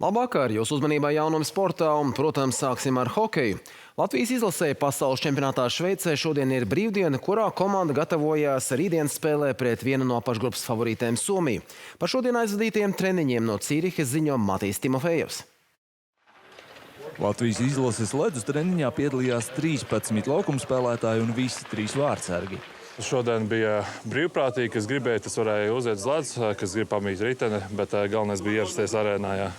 Labvakar, jūsu uzmanībā jaunumi sportā un, protams, sāksim ar hokeju. Latvijas izlasē pasaules čempionātā Šveicē šodien ir brīvdiena, kurā komanda gatavojās rītdienas spēlē pret vienu no pašgrupas favorītēm Somiju. Par šodien aizvadītiem treniņiem no Cīrihas ziņo Matīs Timofejevs. Latvijas izlases ledus treniņā piedalījās 13 laukumspēlētāji un visi 3 vārtsargi. Šodien bija brīvprātīgi, kas gribēja, tas varēja uziet uz ledus, kas grib pamīt riteni, bet galvenais bija ierasties arēnā. Jā.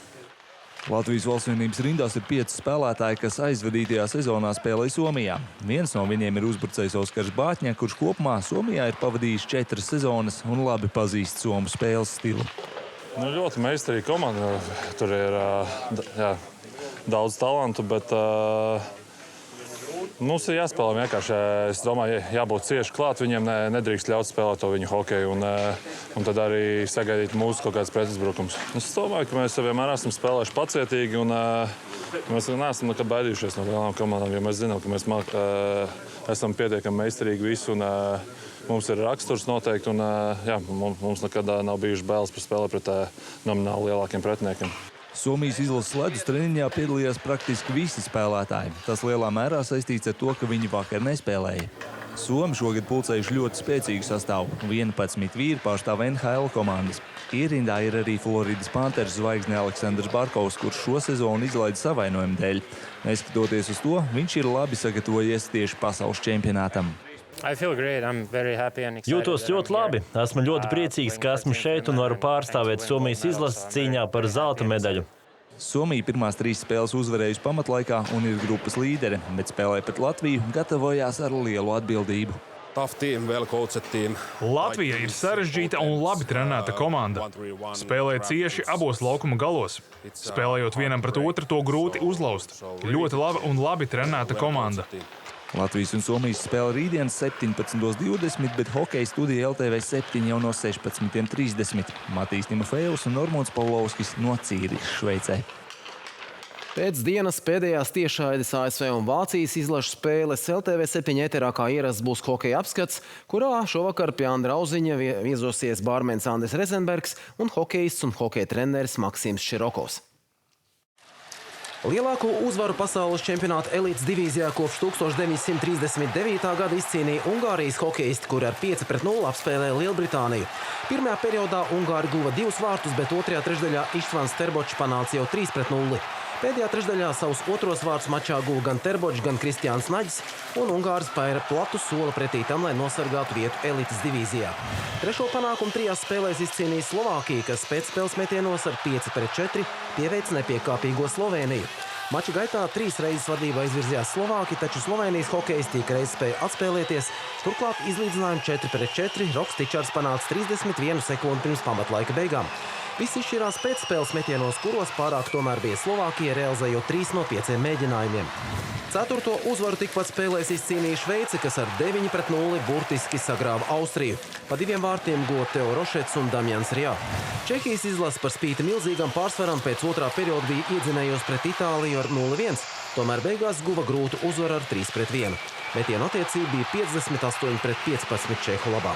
Latvijas valstsvienības rindās ir 5 spēlētāji, kas aizvadītajā sezonā spēlēja Somijā. Viens no viņiem ir uzbrucējs Oskars Bātņa, kurš kopumā Somijā ir pavadījis 4 sezonas un labi pazīst somu spēles stilu. Ļoti meistarīga komanda. Tur ir daudz talantu, bet mums ir jāspēlē vienkārši. Es domāju, jābūt cieši klāt. Viņiem nedrīkst ļaut spēlēt to viņu hokeju un tad arī sagaidīt mūsu kaut kāds pretuzbrukums. Es domāju, ka mēs vienmēr esam spēlējuši pacietīgi un mēs neesam nekad baidījušies no lielām komandām, jo mēs zinām, ka mēs esam pietiekami meistarīgi visi un mums ir raksturs noteikti un mums nekad nav bijuši bailes par spēli pret nomināli lielākiem pretiniekiem. Somijas izlases ledus treniņā piedalījās praktiski visi spēlētāji. Tas lielā mērā saistīts ar to, ka viņi vakar nespēlēja. Somi šogad pulcējuši ļoti spēcīgu sastāvu. 11 vīri pārstāv NHL komandas. Ierindā ir arī Floridas Panthers zvaigzne Aleksandrs Barkovs, kurš šo sezonu izlaida savainojumu dēļ. Neskatoties uz to, viņš ir labi sagatavojies tieši pasaules čempionātam. Jūtos ļoti labi. Esmu ļoti priecīgs, ka esmu šeit un varu pārstāvēt Somijas izlases cīņā par zelta medaļu. Somija pirmās 3 spēles uzvarējusi pamatlaikā un ir grupas līdere, bet spēlē pret Latviju gatavojās ar lielu atbildību. Latvija ir sarežģīta un labi trenēta komanda. Spēlē cieši abos laukuma galos. Spēlējot vienam pret otru, to grūti uzlauzt. Ļoti laba un labi trenēta komanda. Latvijas un Somijas spēle rītdien 17:20, bet hokeja studija LTV 7 jau no 16:30. Matīs Timofejevs un Normons Pavlovskis no Cīrihas, Šveicē. Pēc dienas pēdējās tiešraides ASV un Vācijas izlašu spēles LTV 7 ēterā kā ierasts būs hokeja apskats, kurā šovakar pie Andra Auziņa viesosies bārmenis Andris Rezenbergs un hokejists un hokeja treneris Maksims Širokovs. Lielāko uzvaru pasaules čempionāta elites divīzijā kopš 1939. gada izcīnīja Ungārijas hokejisti, kuri ar 5-0 apspēlēja Lielbritāniju. Pirmajā periodā Ungāri guva 2 vārtus, bet otrajā trešdaļā Ištvans Terbočs panāca jau 3-0. Pēdējā trešdaļā savus otros vārtus mačā guva gan Terbočs, gan Kristiāns Naģis, un Ungāri spēja platu soli pretī tam, lai nosargātu vietu elites divīzijā. Trešo panākumu 3 spēlēs izcīnīja Slovākija, kas pēcspēles metienos ar 5-4 pieveica nepiekāpīgo Slovēniju. Mača gaitā 3 reizes vadībā izvirzījās Slovāki, taču Slovēnijas hokejisti ik reiz spēja atspēlēties. Turklāt izlīdzinājumu 4-4 Roks Tičards panāca 31 sekundi pirms pamatlaika beigām. Viss izšķirās pēcspēles metienos, kuros pārāk tomēr bija Slovākija, realizējot 3 no 5 mēģinājumiem. 4. uzvaru tikpat spēlēs izcīnīja Šveice, kas ar 9-0 burtiski sagrāva Austriju. Pa 2 vārtiem guva Teo Rošets un Damjans Rijā. Čehijas izlase par spīti milzīgam pārsvaram pēc otrā perioda bija iedzinējos pret Itāliju ar 0-1, tomēr beigās guva grūtu uzvaru ar 3-1. Metienu attiecība bija 58-15 Čehu labā.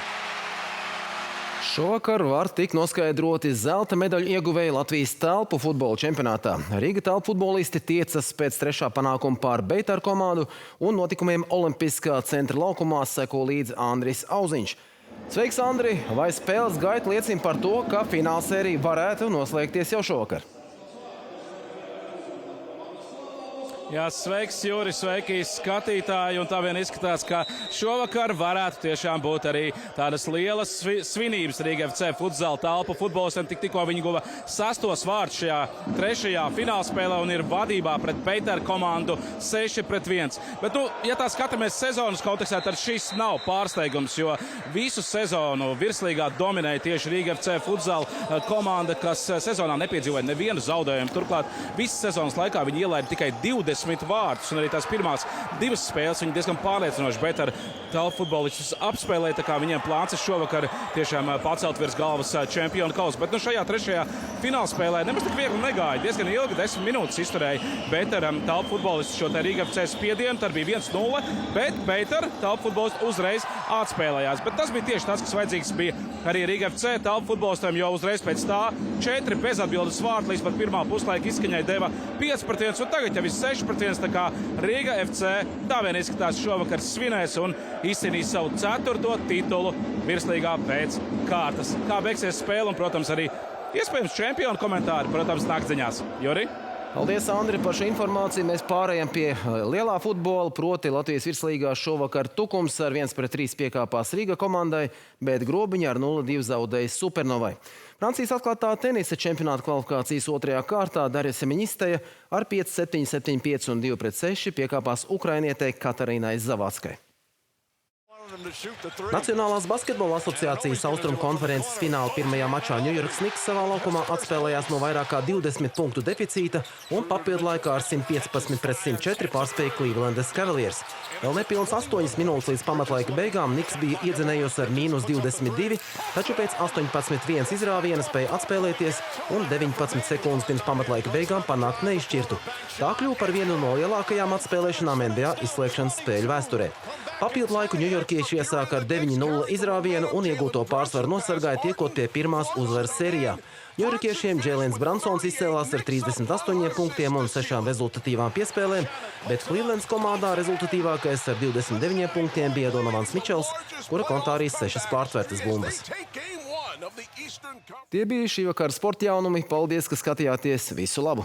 Šovakar var tikt noskaidroti zelta medaļu ieguvēji Latvijas telpu futbola čempionātā. Rīga telpu futbolisti tiecas pēc 3. panākuma pār Beitar komandu un notikumiem Olimpiskā centra laukumā seko līdz Andris Auziņš. Sveiks, Andri! Vai spēles gaita liecina par to, ka finālsērija varētu noslēgties jau šovakar? Jā, sveiks, Juri, sveiki skatītāji, un tā vien izskatās, ka šovakar varētu tiešām būt arī tādas lielas svinības Rīga FC futzāla telpu futbolistiem. Tikko viņi guva 6. vārtus šajā 3. finālspēlē un ir vadībā pret Beitar komandu 6-1. Bet, ja tā skatāmies sezonas kontekstā, tad šis nav pārsteigums, jo visu sezonu virslīgā dominēja tieši Rīga FC futzāla komanda, kas sezonā nepiedzīvoja nevienu zaudējumu. Turklāt visas sezonas laikā viņi ielaida tikai 20 30 vārtus, un arī tās pirmās 2 spēles viņi diezgan pārliecinoši, bet ar telpu futbolistus apspēlēja, tā kā viņiem plāns ir šovakar tiešām pacelt virs galvas čempionu kausu. Bet šajā 3. finālspēlē nemaz tik viegli negāja, diezgan ilgi, 10 minūtes izturēja Beitera telpu futbolistu šo te Riga FC spiedienu, tad bija 1-0, bet Beitera telpu futbolistu uzreiz atspēlējās. Bet tas bija tieši tas, kas vajadzīgs bija arī Riga FC telpu futbolistiem, jo uzreiz pēc tā 4 bezatbildes vārti līdz pat pirmā puslaika izskaņai deva 5-1, un tagad jau ir 6-1, tā kā Riga FC tā vien izskatās šovakar svinēs un izcīnīs savu 4. titulu virslīgā pēc kārtas. Kā beigsies spēle un, protams, arī iespējams čempionu komentāri, protams, naktsziņās. Juri? Paldies, Andri, par šo informāciju. Mēs pārējām pie lielā futbola, proti Latvijas virslīgā šovakar Tukums ar 1-3 piekāpās Riga komandai, bet Grobiņa ar 0-2 zaudēja Supernovai. Francijas atklātā tenisa čempionāta kvalifikācijas 2. kārtā Darja Semeņisteja ar 5-7, 7-5 un 2-6 piekāpās ukrainietei Katarīnai Zavackai. Nacionālās basketbola asociācijas Austrumu konferences fināla pirmajā mačā New York Knicks savā laukumā atspēlējās no vairāk kā 20 punktu deficīta un papildu laikā ar 115-104 pārspēja Clevelandas Cavaliers. Vēl nepilns 8 minūtes līdz pamatlaika beigām Knicks bija iedzinējusi ar -22, taču pēc 18-1 izrāviena spēja atspēlēties un 19 sekundes pirms pamatlaika beigām panākt neizšķirtu. Tā kļuva par vienu no lielākajām atspēlēšanām NBA izslēgšanas spēļu vēsturē. Papildu laiku ņujorkieši iesāka ar 9-0 izrāvienu un iegūto pārsvaru nosargāja tiekot pie pirmās uzvaras sērijā. Ņujorkiešiem Džēlens Bransons izcēlās ar 38 punktiem un 6 rezultatīvām piespēlēm, bet Clevelandas komandā rezultatīvākais ar 29 punktiem bija Donovans Mičels, kura kontā arī 6 pārtvērtas bumbas. Tie bija šī vakara sporta jaunumi. Paldies, ka skatījāties. Visu labu!